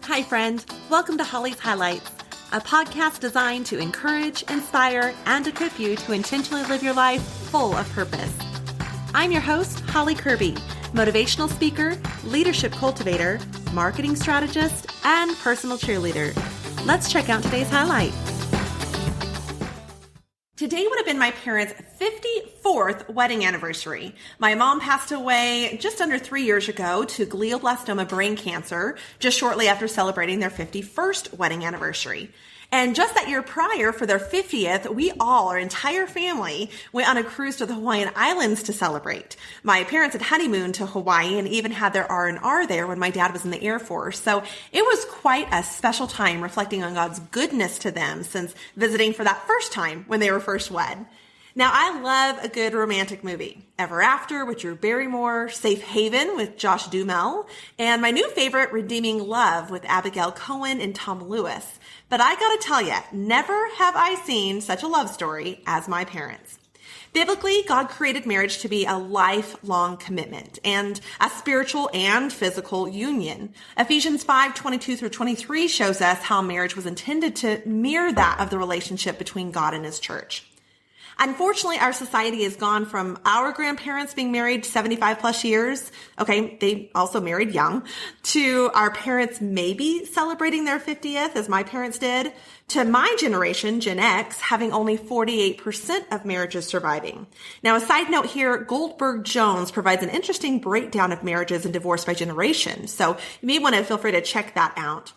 Hi, friend. Welcome to Holly's Highlights, a podcast designed to encourage, inspire, and equip you to intentionally live your life full of purpose. I'm your host, Holly Kirby, motivational speaker, leadership cultivator, marketing strategist, and personal cheerleader. Let's check out today's highlight. Today would have been my parents' 54th wedding anniversary. My mom passed away just under 3 years ago to glioblastoma brain cancer, just shortly after celebrating their 51st wedding anniversary. And just that year prior, for their 50th, we all, our entire family, went on a cruise to the Hawaiian Islands to celebrate. My parents had honeymooned to Hawaii and even had their R&R there when my dad was in the Air Force. So it was quite a special time reflecting on God's goodness to them since visiting for that first time when they were first wed. Now, I love a good romantic movie. Ever After with Drew Barrymore, Safe Haven with Josh Duhamel, and my new favorite, Redeeming Love with Abigail Cohen and Tom Lewis. But I gotta tell you, never have I seen such a love story as my parents. Biblically, God created marriage to be a lifelong commitment and a spiritual and physical union. Ephesians 5:22 through 23 shows us how marriage was intended to mirror that of the relationship between God and His church. Unfortunately, our society has gone from our grandparents being married 75 plus years, okay, they also married young, to our parents maybe celebrating their 50th, as my parents did, to my generation, Gen X, having only 48% of marriages surviving. Now, a side note here, Goldberg-Jones provides an interesting breakdown of marriages and divorce by generation, so you may want to feel free to check that out.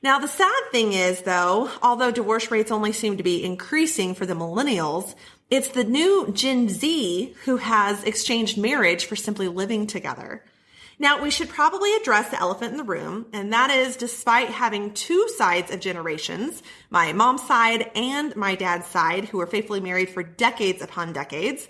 Now, the sad thing is, though, although divorce rates only seem to be increasing for the millennials, it's the new Gen Z who has exchanged marriage for simply living together. Now, we should probably address the elephant in the room, and that is despite having two sides of generations, my mom's side and my dad's side, who were faithfully married for decades upon decades,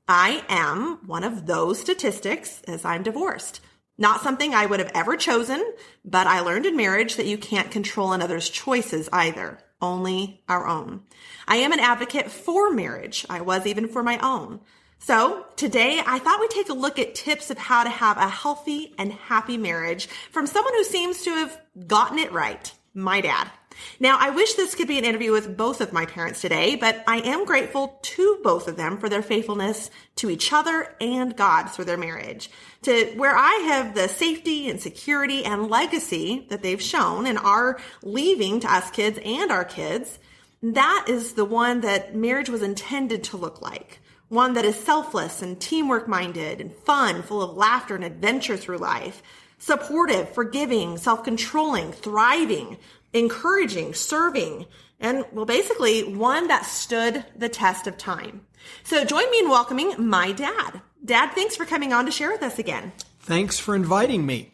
I am one of those statistics as I'm divorced. Not something I would have ever chosen, but I learned in marriage that you can't control another's choices either, only our own. I am an advocate for marriage. I was even for my own. So today I thought we'd take a look at tips of how to have a healthy and happy marriage from someone who seems to have gotten it right, my dad. Now, I wish this could be an interview with both of my parents today, but I am grateful to both of them for their faithfulness to each other and God through their marriage, to where I have the safety and security and legacy that they've shown and are leaving to us kids and our kids. That is the one that marriage was intended to look like. One that is selfless and teamwork minded and fun, full of laughter and adventure through life. Supportive, forgiving, self-controlling, thriving, encouraging, serving, and well, basically one that stood the test of time. So join me in welcoming my dad. Dad, thanks for coming on to share with us again. Thanks for inviting me.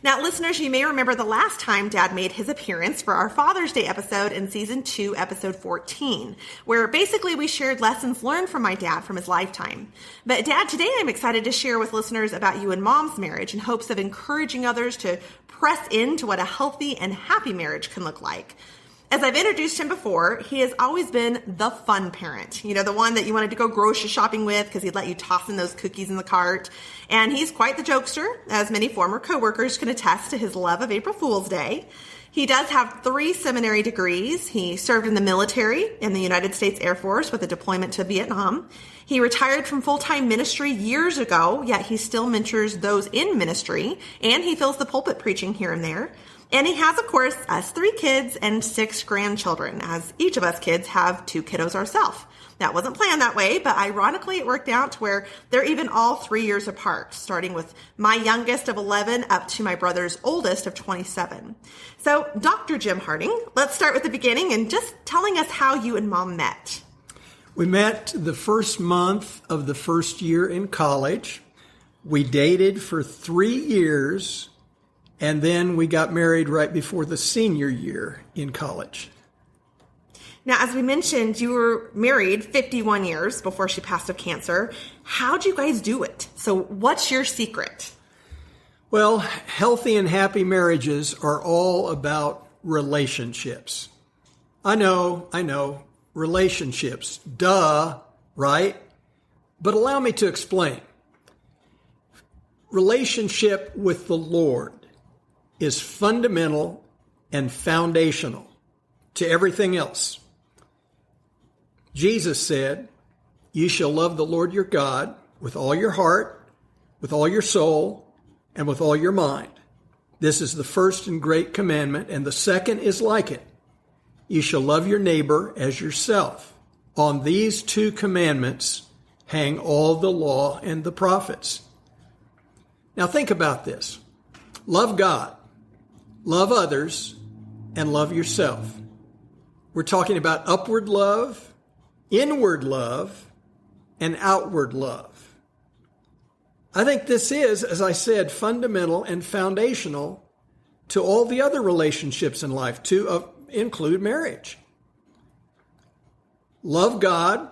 Now, listeners, you may remember the last time Dad made his appearance for our Father's Day episode in season 2, episode 14, where basically we shared lessons learned from my dad from his lifetime. But Dad, today I'm excited to share with listeners about you and Mom's marriage in hopes of encouraging others to press into what a healthy and happy marriage can look like. As I've introduced him before, he has always been the fun parent. You know, the one that you wanted to go grocery shopping with because he'd let you toss in those cookies in the cart. And he's quite the jokester, as many former coworkers can attest to his love of April Fool's Day. He does have 3 seminary degrees. He served in the military in the United States Air Force with a deployment to Vietnam. He retired from full-time ministry years ago, yet he still mentors those in ministry, and he fills the pulpit preaching here and there. And he has, of course, us 3 kids and 6 grandchildren, as each of us kids have 2 kiddos ourselves. That wasn't planned that way, but ironically it worked out to where they're even all 3 years apart, starting with my youngest of 11 up to my brother's oldest of 27. So, Dr. Jim Harding, let's start with the beginning and just telling us how you and Mom met. We met the first month of the first year in college. We dated for 3 years. And then we got married right before the senior year in college. Now, as we mentioned, you were married 51 years before she passed of cancer. How'd you guys do it? So what's your secret? Well, healthy and happy marriages are all about relationships. I know, relationships. Duh, right? But allow me to explain. Relationship with the Lord is fundamental and foundational to everything else. Jesus said, "You shall love the Lord your God with all your heart, with all your soul, and with all your mind. This is the first and great commandment, and the second is like it. You shall love your neighbor as yourself. On these two commandments hang all the law and the prophets." Now think about this. Love God, love others, and love yourself. We're talking about upward love, inward love, and outward love. I think this is, as I said, fundamental and foundational to all the other relationships in life, to include marriage. Love God.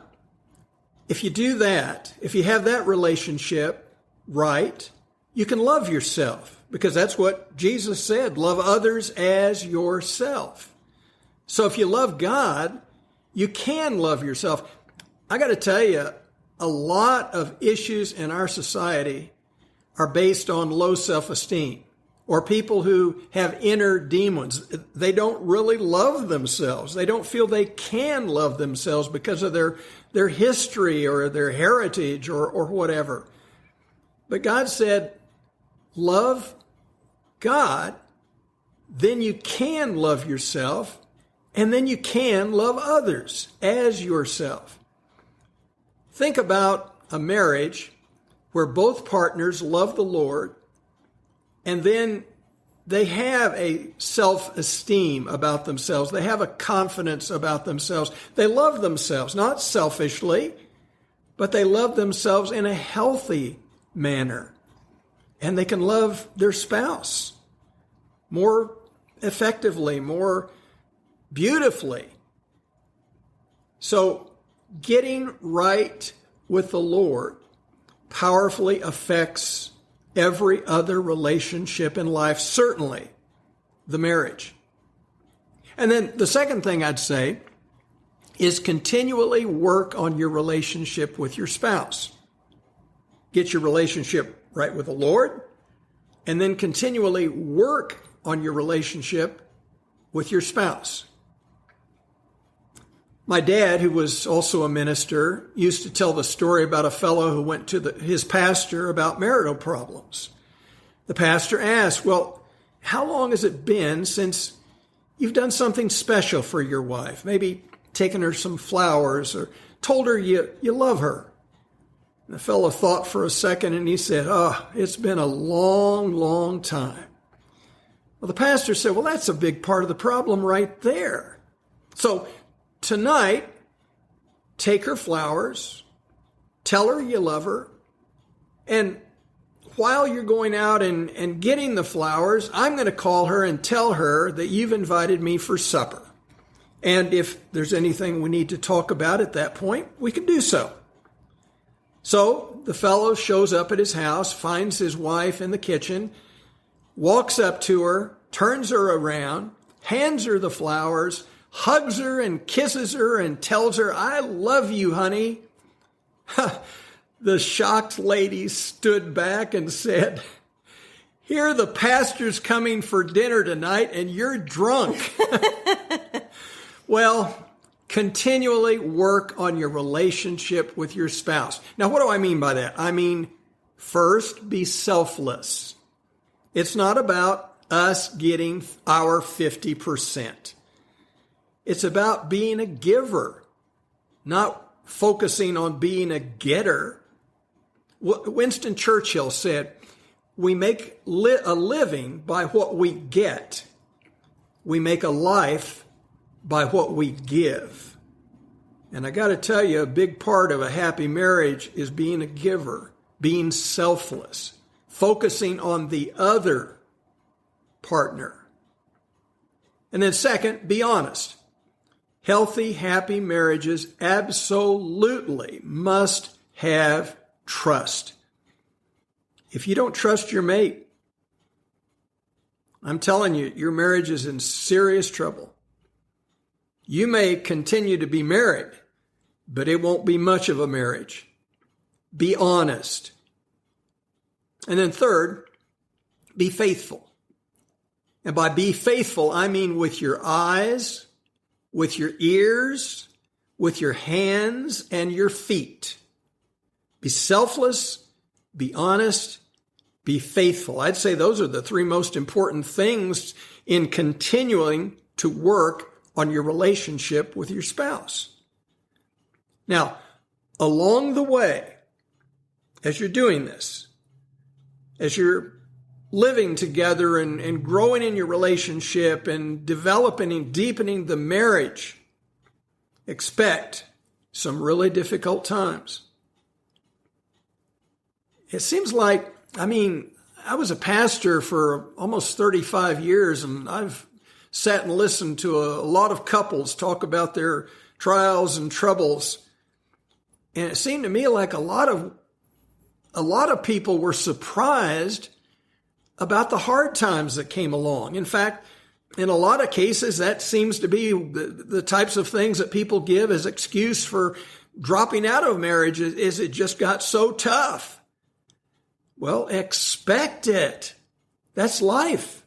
If you do that, if you have that relationship right, you can love yourself, because that's what Jesus said, love others as yourself. So if you love God, you can love yourself. I got to tell you, a lot of issues in our society are based on low self-esteem, or people who have inner demons. They don't really love themselves. They don't feel they can love themselves because of their history or their heritage or whatever. But God said, love God, then you can love yourself, and then you can love others as yourself. Think about a marriage where both partners love the Lord, and then they have a self-esteem about themselves. They have a confidence about themselves. They love themselves, not selfishly, but they love themselves in a healthy manner. And they can love their spouse more effectively, more beautifully. So, getting right with the Lord powerfully affects every other relationship in life, certainly the marriage. And then the second thing I'd say is continually work on your relationship with your spouse. Get your relationship right with the Lord, and then continually work on your relationship with your spouse. My dad, who was also a minister, used to tell the story about a fellow who went to his pastor about marital problems. The pastor asked, "Well, how long has it been since you've done something special for your wife? Maybe taken her some flowers or told her you love her?" And the fellow thought for a second and he said, "It's been a long, long time." Well, the pastor said, "Well, that's a big part of the problem right there. So tonight, take her flowers, tell her you love her, and while you're going out and getting the flowers, I'm going to call her and tell her that you've invited me for supper. And if there's anything we need to talk about at that point, we can do so." So the fellow shows up at his house, finds his wife in the kitchen, walks up to her, turns her around, hands her the flowers, hugs her and kisses her and tells her, "I love you, honey." The shocked lady stood back and said, "Here the pastor's coming for dinner tonight and you're drunk." Well, continually work on your relationship with your spouse. Now, what do I mean by that? I mean, first, be selfless. It's not about us getting our 50%. It's about being a giver, not focusing on being a getter. Winston Churchill said, "We make a living by what we get. We make a life by what we give." And I got to tell you, a big part of a happy marriage is being a giver, being selfless, focusing on the other partner. And then second, be honest. Healthy, happy marriages absolutely must have trust. If you don't trust your mate, I'm telling you, your marriage is in serious trouble. You may continue to be married, but it won't be much of a marriage. Be honest. And then third, be faithful. And by be faithful, I mean with your eyes, with your ears, with your hands and your feet. Be selfless, be honest, be faithful. I'd say those are the three most important things in continuing to work on your relationship with your spouse. Now, along the way, as you're doing this, as you're living together and growing in your relationship and developing and deepening the marriage, expect some really difficult times. It seems like, I was a pastor for almost 35 years, and I've sat and listened to a lot of couples talk about their trials and troubles. And it seemed to me like a lot of people were surprised about the hard times that came along. In fact, in a lot of cases, that seems to be the types of things that people give as excuse for dropping out of marriage is it just got so tough. Well, expect it. That's life.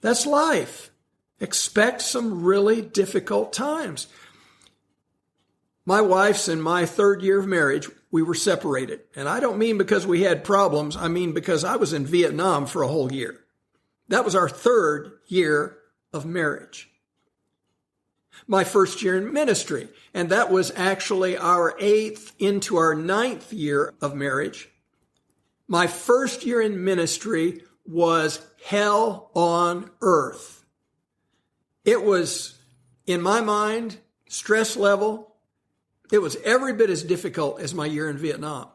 That's life. Expect some really difficult times. My wife's in my third year of marriage, we were separated. And I don't mean because we had problems. I mean because I was in Vietnam for a whole year. That was our third year of marriage. My first year in ministry, and that was actually our 8th into our 9th year of marriage. My first year in ministry was hell on earth. It was, in my mind, stress level. It was every bit as difficult as my year in Vietnam.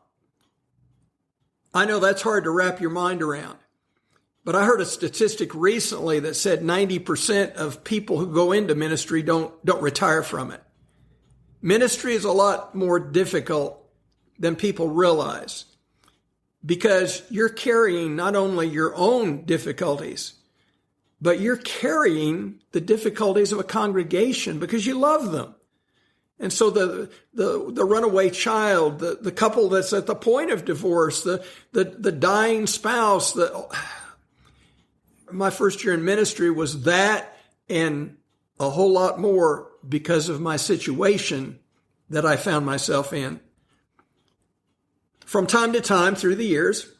I know that's hard to wrap your mind around, but I heard a statistic recently that said 90% of people who go into ministry don't retire from it. Ministry is a lot more difficult than people realize, because you're carrying not only your own difficulties, but you're carrying the difficulties of a congregation because you love them. And so the runaway child, the couple that's at the point of divorce, the dying spouse, my first year in ministry was that and a whole lot more because of my situation that I found myself in. From time to time through the years,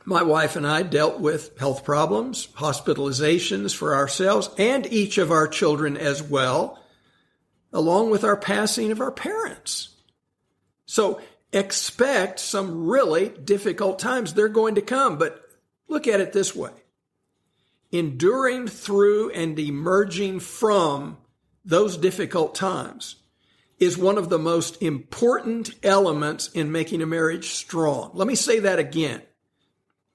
my wife and I dealt with health problems, hospitalizations for ourselves and each of our children as well, along with our passing of our parents. So expect some really difficult times. They're going to come, but look at it this way. Enduring through and emerging from those difficult times is one of the most important elements in making a marriage strong. Let me say that again.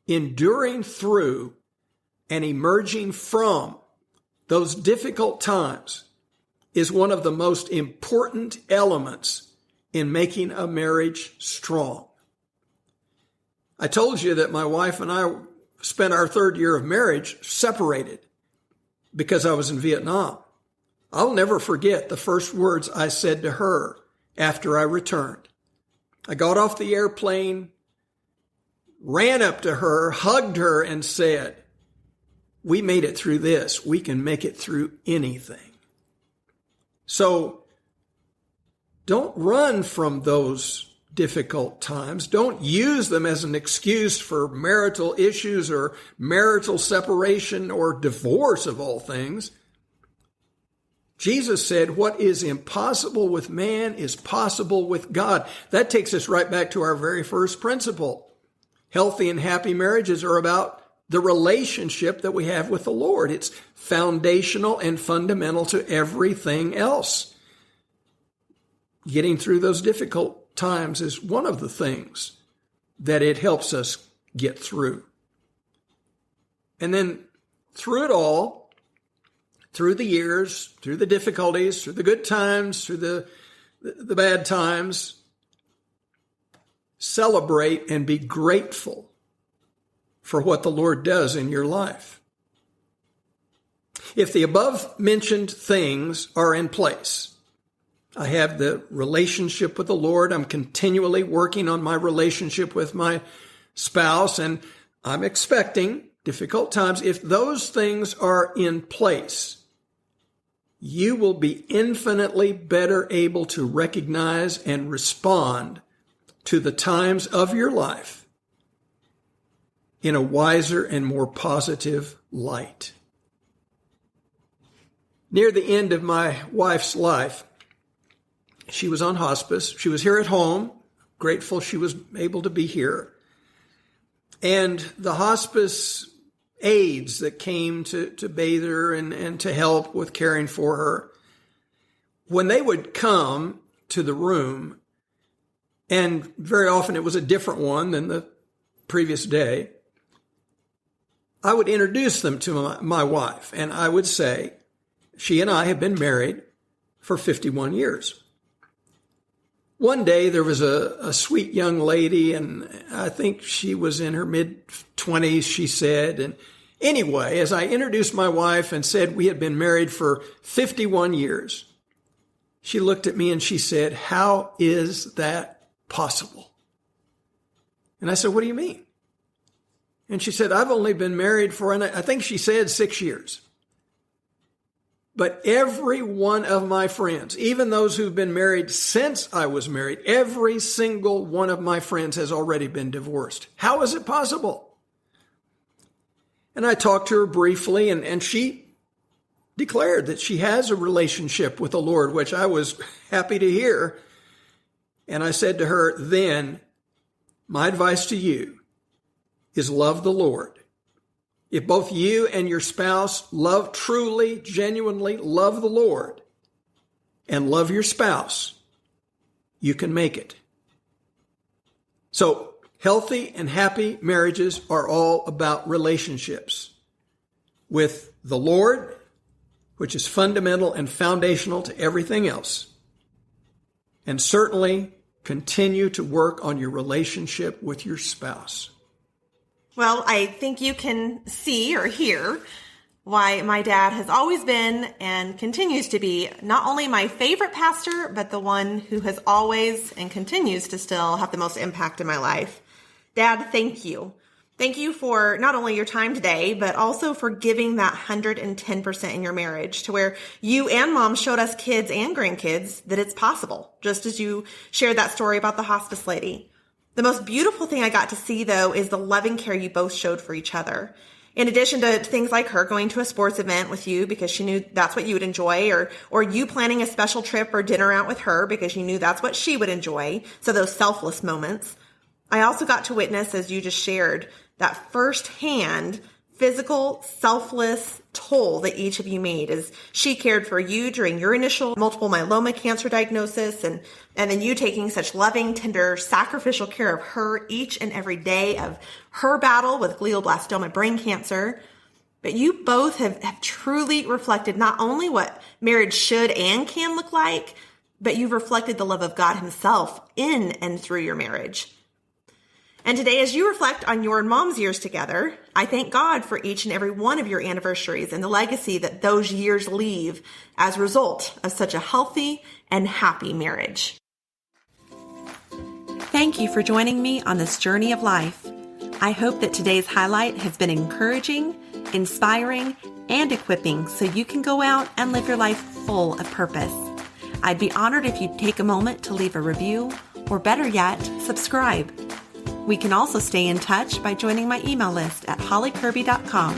Enduring through and emerging from those difficult times is one of the most important elements in making a marriage strong. I told you that my wife and I spent our third year of marriage separated because I was in Vietnam. I'll never forget the first words I said to her after I returned. I got off the airplane, ran up to her, hugged her, and said, "We made it through this. We can make it through anything." So don't run from those difficult times. Don't use them as an excuse for marital issues or marital separation or divorce of all things. Jesus said, what is impossible with man is possible with God. That takes us right back to our very first principle. Healthy and happy marriages are about the relationship that we have with the Lord. It's foundational and fundamental to everything else. Getting through those difficult times is one of the things that it helps us get through. And then through it all, through the years, through the difficulties, through the good times, through the bad times, celebrate and be grateful for what the Lord does in your life. If the above mentioned things are in place, I have the relationship with the Lord. I'm continually working on my relationship with my spouse, and I'm expecting difficult times, if those things are in place, you will be infinitely better able to recognize and respond to the times of your life in a wiser and more positive light. Near the end of my wife's life, she was on hospice. She was here at home, grateful she was able to be here. And the hospice aides that came to bathe her and to help with caring for her, when they would come to the room, and very often it was a different one than the previous day, I would introduce them to my wife, and I would say, she and I have been married for 51 years. One day there was a sweet young lady, and I think she was in her mid-20s, she said. And anyway, as I introduced my wife and said we had been married for 51 years, she looked at me and she said, "How is that possible?" And I said, "What do you mean?" And she said, "I've only been married for," and I think she said 6 years. But every one of my friends, even those who've been married since I was married, every single one of my friends has already been divorced. How is it possible? And I talked to her briefly, and she declared that she has a relationship with the Lord, which I was happy to hear. And I said to her, then, my advice to you is love the Lord. If both you and your spouse love truly, genuinely love the Lord and love your spouse, you can make it. So healthy and happy marriages are all about relationships with the Lord, which is fundamental and foundational to everything else. And certainly continue to work on your relationship with your spouse. Well, I think you can see or hear why my dad has always been and continues to be not only my favorite pastor, but the one who has always and continues to still have the most impact in my life. Dad, thank you. Thank you for not only your time today, but also for giving that 110% in your marriage, to where you and Mom showed us kids and grandkids that it's possible, just as you shared that story about the hospice lady. The most beautiful thing I got to see, though, is the loving care you both showed for each other. In addition to things like her going to a sports event with you because she knew that's what you would enjoy, or you planning a special trip or dinner out with her because you knew that's what she would enjoy, so those selfless moments. I also got to witness, as you just shared, that firsthand physical, selfless toll that each of you made as she cared for you during your initial multiple myeloma cancer diagnosis, and then you taking such loving, tender, sacrificial care of her each and every day of her battle with glioblastoma brain cancer. But you both have truly reflected not only what marriage should and can look like, but you've reflected the love of God himself in and through your marriage. And today, as you reflect on your and Mom's years together, I thank God for each and every one of your anniversaries and the legacy that those years leave as a result of such a healthy and happy marriage. Thank you for joining me on this journey of life. I hope that today's highlight has been encouraging, inspiring, and equipping so you can go out and live your life full of purpose. I'd be honored if you'd take a moment to leave a review, or better yet, subscribe. We can also stay in touch by joining my email list at hollycurby.com.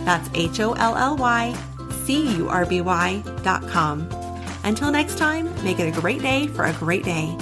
That's HOLLYCURBY.com. Until next time, make it a great day for a great day.